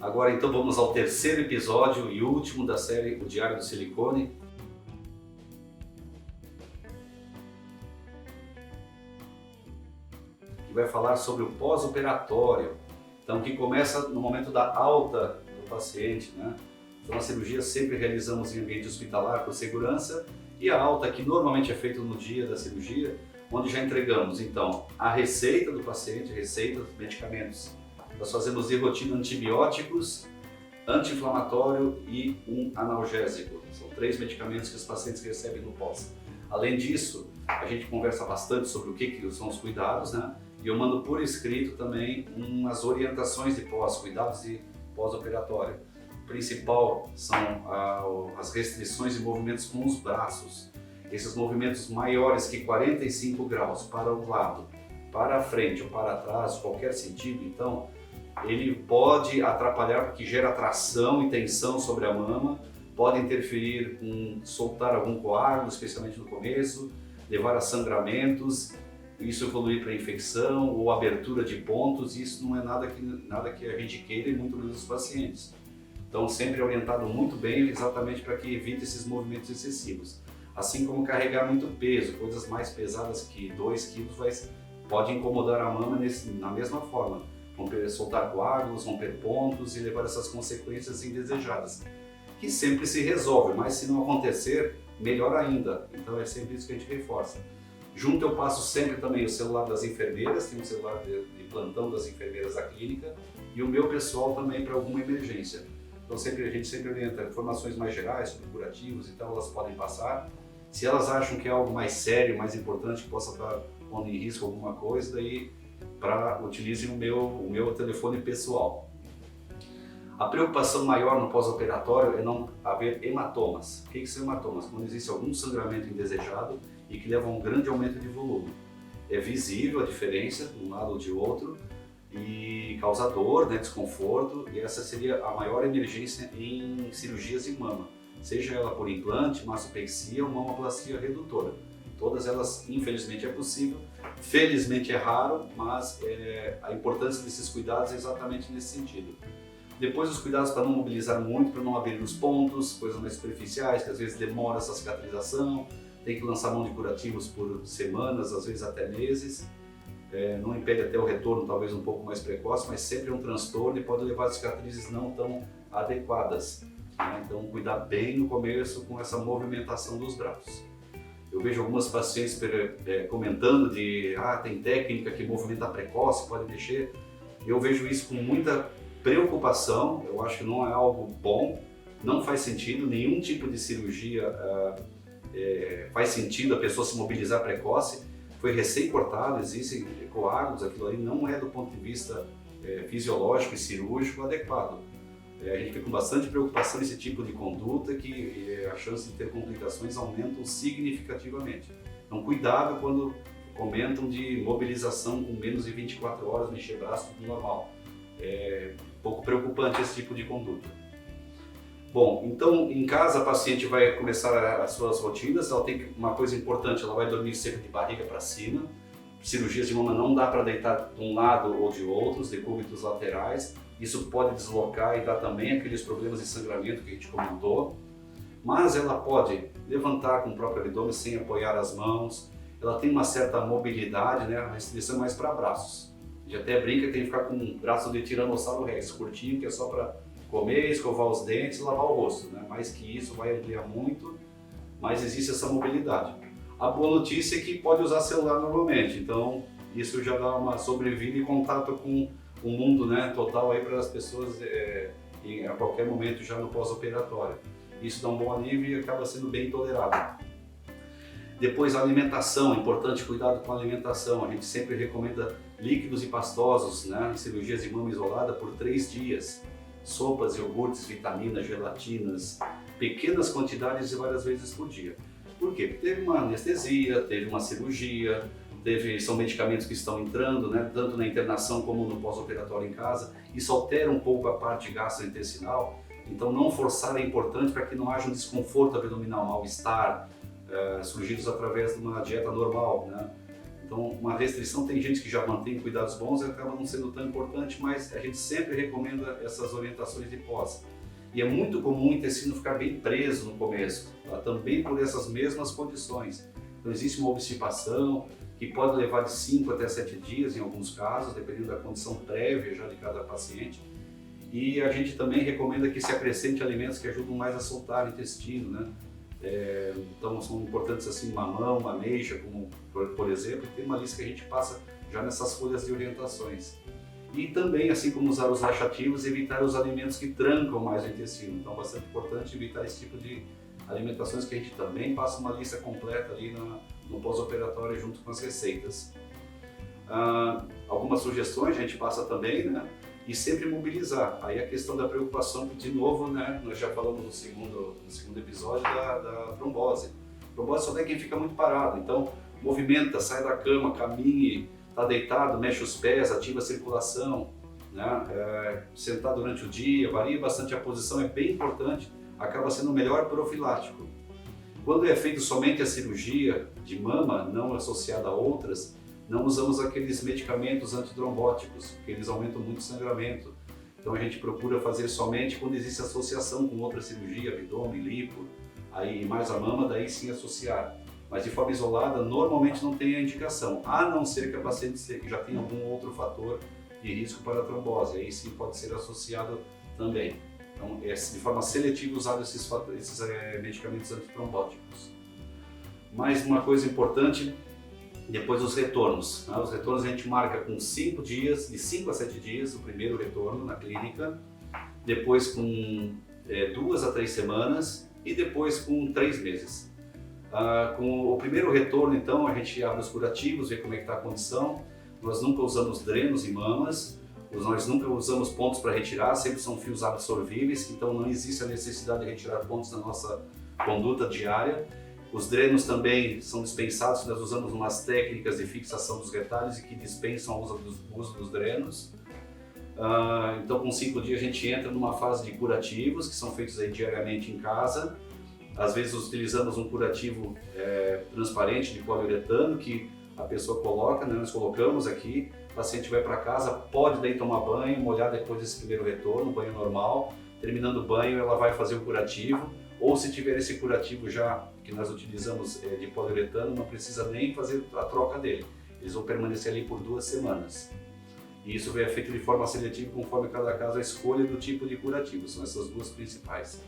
Agora então vamos ao terceiro episódio e último da série O Diário do Silicone. Que vai falar sobre o pós-operatório. Então que começa no momento da alta do paciente, né? Então a cirurgia sempre realizamos em ambiente hospitalar por segurança e a alta que normalmente é feita no dia da cirurgia, onde já entregamos então a receita do paciente, receita dos medicamentos. Nós fazemos de rotina antibióticos, anti-inflamatório e um analgésico. São 3 medicamentos que os pacientes recebem no pós. Além disso, a gente conversa bastante sobre o que são os cuidados, né? E eu mando por escrito também umas orientações de pós, cuidados de pós-operatório. O principal são as restrições de movimentos com os braços. Esses movimentos maiores que 45 graus para o lado, para a frente ou para trás, qualquer sentido, então, ele pode atrapalhar porque gera tração e tensão sobre a mama, pode interferir com soltar algum coágulo, especialmente no começo, levar a sangramentos, isso evoluir para infecção ou abertura de pontos. Isso não é nada que a gente queira e muito menos os pacientes. Então sempre é orientado muito bem exatamente para que evite esses movimentos excessivos. Assim como carregar muito peso, coisas mais pesadas que 2 quilos pode incomodar a mama na mesma forma. Soltar coágulos, romper pontos e levar essas consequências indesejadas, que sempre se resolve, mas se não acontecer, melhor ainda. Então é sempre isso que a gente reforça. Junto eu passo sempre também o celular das enfermeiras, tem um celular de plantão das enfermeiras da clínica e o meu pessoal também para alguma emergência. Então a gente sempre orienta informações mais gerais sobre curativos, então elas podem passar. Se elas acham que é algo mais sério, mais importante, que possa estar pondo em risco alguma coisa, daí utilizem o meu telefone pessoal. A preocupação maior no pós-operatório é não haver hematomas. O que são hematomas? Quando existe algum sangramento indesejado e que leva a um grande aumento de volume. É visível a diferença de um lado ou de outro e causa dor, né, desconforto, e essa seria a maior emergência em cirurgias de mama, seja ela por implante, mastopexia ou mamoplastia redutora. Todas elas, infelizmente, é possível, felizmente é raro, mas a importância desses cuidados é exatamente nesse sentido. Depois os cuidados para não mobilizar muito, para não abrir os pontos, coisas mais superficiais, que às vezes demora essa cicatrização, tem que lançar mão de curativos por semanas, às vezes até meses. Não impede até o retorno talvez um pouco mais precoce, mas sempre é um transtorno e pode levar a cicatrizes não tão adequadas. Né? Então cuidar bem no começo com essa movimentação dos braços. Eu vejo algumas pacientes comentando tem técnica que movimenta precoce, pode mexer. Eu vejo isso com muita preocupação, eu acho que não é algo bom, não faz sentido, nenhum tipo de cirurgia faz sentido a pessoa se mobilizar precoce. Foi recém-cortado, existem coágulos, aquilo ali não é do ponto de vista fisiológico e cirúrgico adequado. A gente fica com bastante preocupação nesse tipo de conduta, que a chance de ter complicações aumentam significativamente. Então cuidado quando comentam de mobilização com menos de 24 horas, mexer braço, tudo normal. É um pouco preocupante esse tipo de conduta. Bom, então em casa a paciente vai começar as suas rotinas, ela tem uma coisa importante, ela vai dormir sempre de barriga para cima. Cirurgias de mama não dá para deitar de um lado ou de outro, os decúbitos laterais. Isso pode deslocar e dar também aqueles problemas de sangramento que a gente comentou. Mas ela pode levantar com o próprio abdômen sem apoiar as mãos. Ela tem uma certa mobilidade, né? A restrição é mais para braços. A gente até brinca que tem que ficar com um braço de tiranossauro rex, curtinho, que é só para comer, escovar os dentes e lavar o rosto. Né? Mais que isso vai ampliar muito, mas existe essa mobilidade. A boa notícia é que pode usar celular normalmente, então isso já dá uma sobrevida e contato com o mundo, né, total aí para as pessoas a qualquer momento já no pós-operatório. Isso dá um bom alívio e acaba sendo bem tolerado. Depois a alimentação, importante cuidado com a alimentação. A gente sempre recomenda líquidos e pastosos, né, em cirurgias de mama isolada por 3 dias. Sopas, iogurtes, vitaminas, gelatinas, pequenas quantidades e várias vezes por dia. Por quê? Porque teve uma anestesia, teve uma cirurgia, são medicamentos que estão entrando, né, tanto na internação como no pós-operatório em casa. Isso altera um pouco a parte gastrointestinal, então não forçar é importante para que não haja um desconforto abdominal, mal-estar, surgidos através de uma dieta normal, né? Então, uma restrição, tem gente que já mantém cuidados bons e acaba não sendo tão importante, mas a gente sempre recomenda essas orientações de pós. E é muito comum o intestino ficar bem preso no começo, tá? Também por essas mesmas condições. Então, existe uma obstipação que pode levar de 5 até 7 dias em alguns casos, dependendo da condição prévia já de cada paciente. E a gente também recomenda que se acrescente alimentos que ajudam mais a soltar o intestino, né? Então são importantes assim mamão, ameixa, como por exemplo, tem uma lista que a gente passa já nessas folhas de orientações. E também, assim como usar os laxativos, evitar os alimentos que trancam mais o intestino. Então, bastante importante evitar esse tipo de alimentações, que a gente também passa uma lista completa ali no pós-operatório junto com as receitas. Algumas sugestões a gente passa também, né? E sempre mobilizar. Aí a questão da preocupação, de novo, né? Nós já falamos no segundo episódio da trombose. Trombose só tem quem fica muito parado. Então, movimenta, sai da cama, caminhe, está deitado, mexe os pés, ativa a circulação, né? Sentar durante o dia, varia bastante a posição, é bem importante, acaba sendo o melhor profilático. Quando é feito somente a cirurgia de mama, não associada a outras, não usamos aqueles medicamentos antitrombóticos, porque eles aumentam muito o sangramento. Então a gente procura fazer somente quando existe associação com outra cirurgia, abdômen, lipo, aí mais a mama, daí sim associar. Mas de forma isolada, normalmente não tem a indicação, a não ser que a paciente já tenha algum outro fator de risco para a trombose, aí sim pode ser associado também. Então, é de forma seletiva usado esses medicamentos antitrombóticos. Mais uma coisa importante, depois os retornos. Né? Os retornos a gente marca com 5 dias, de 5 a 7 dias, o primeiro retorno na clínica, depois com 2 a 3 semanas e depois com 3 meses. Com o primeiro retorno, então, a gente abre os curativos, vê como é que está a condição. Nós nunca usamos drenos em mamas, nós nunca usamos pontos para retirar, sempre são fios absorvíveis, então não existe a necessidade de retirar pontos na nossa conduta diária. Os drenos também são dispensados, nós usamos umas técnicas de fixação dos retalhos e que dispensam o uso dos drenos. Então, com 5 dias a gente entra numa fase de curativos, que são feitos aí diariamente em casa. Às vezes utilizamos um curativo transparente de poliuretano que a pessoa coloca, né? Nós colocamos aqui, o paciente vai para casa, pode daí tomar banho, molhar depois desse primeiro retorno, banho normal. Terminando o banho, ela vai fazer o curativo, ou se tiver esse curativo já que nós utilizamos de poliuretano, não precisa nem fazer a troca dele. Eles vão permanecer ali por 2 semanas. E isso é feito de forma seletiva, conforme cada caso a escolha do tipo de curativo, são essas 2 principais.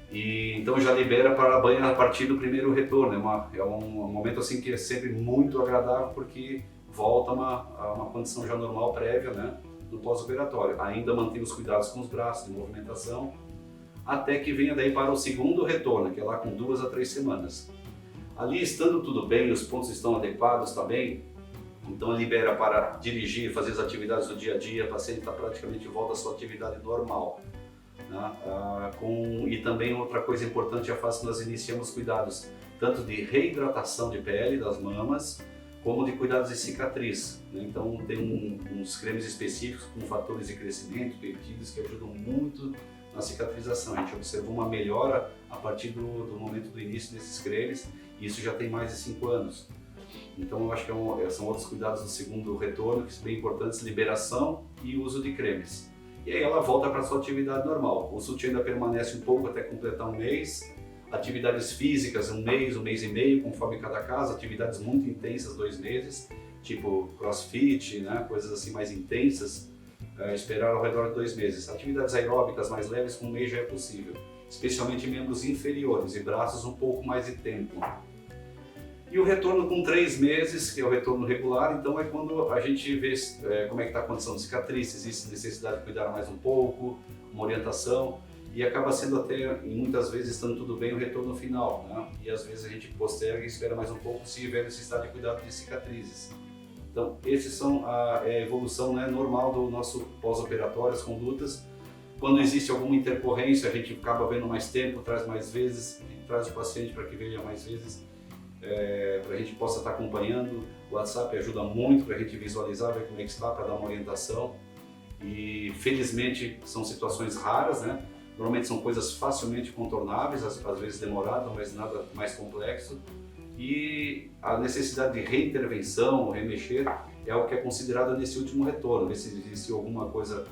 E então já libera para banho a partir do primeiro retorno, é um momento assim que é sempre muito agradável, porque volta a uma condição já normal prévia, né, no pós-operatório. Ainda mantém os cuidados com os braços, de movimentação, até que venha daí para o segundo retorno, que é lá com 2 a 3 semanas. Ali, estando tudo bem, os pontos estão adequados, está bem, então libera para dirigir, fazer as atividades do dia a dia, o paciente está praticamente de volta à sua atividade normal. Né? E também outra coisa importante é a fase que nós iniciamos cuidados, tanto de reidratação de pele das mamas, como de cuidados de cicatriz. Né? Então tem uns cremes específicos com fatores de crescimento, peptídeos, que ajudam muito na cicatrização. A gente observou uma melhora a partir do momento do início desses cremes, e isso já tem mais de 5 anos. Então eu acho que são outros cuidados do segundo retorno que são bem importantes, liberação e uso de cremes. E aí ela volta para a sua atividade normal. O sutiã ainda permanece um pouco até completar 1 mês, atividades físicas 1 mês, 1 mês e meio, conforme cada caso, atividades muito intensas 2 meses, tipo crossfit, né? Coisas assim mais intensas, esperar ao redor de 2 meses. Atividades aeróbicas mais leves com 1 mês já é possível, especialmente em membros inferiores e braços um pouco mais de tempo. E o retorno com 3 meses, que é o retorno regular, então é quando a gente vê como é que está a condição de cicatriz, se existe necessidade de cuidar mais um pouco, uma orientação, e acaba sendo até, muitas vezes, estando tudo bem, o retorno final, né? E às vezes a gente posterga e espera mais um pouco se houver necessidade de cuidado de cicatrizes. Então, esses são a evolução, né, normal do nosso pós-operatório, as condutas. Quando existe alguma intercorrência, a gente acaba vendo mais tempo, traz mais vezes, traz o paciente para que veja mais vezes, para a gente possa estar acompanhando. O WhatsApp ajuda muito para a gente visualizar, ver como é que está, para dar uma orientação. E felizmente são situações raras, né? Normalmente são coisas facilmente contornáveis, às vezes demoradas, mas nada mais complexo. e a necessidade de reintervenção, remexer, é o que é considerado nesse último retorno, ver se existe alguma coisa,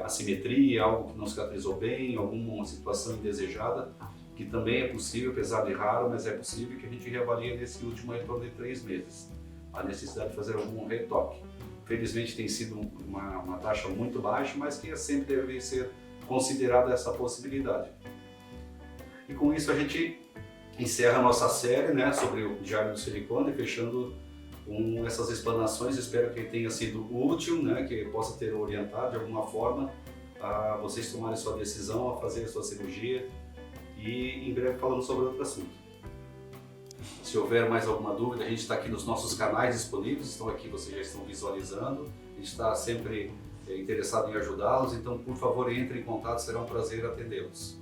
assimetria, algo que não cicatrizou bem, alguma situação indesejada, que também é possível, apesar de raro, mas é possível que a gente reavalie nesse último retorno de 3 meses, a necessidade de fazer algum retoque. Felizmente tem sido uma taxa muito baixa, mas que sempre deve ser considerada essa possibilidade. E com isso a gente encerra a nossa série, né, sobre o diário do silicone, fechando com essas explanações. Espero que tenha sido útil, né, que possa ter orientado de alguma forma a vocês tomarem sua decisão, a fazer a sua cirurgia, e em breve falamos sobre outro assunto. Se houver mais alguma dúvida, a gente está aqui nos nossos canais disponíveis, estão aqui, vocês já estão visualizando, a gente está sempre interessado em ajudá-los, então por favor entre em contato, será um prazer atendê-los.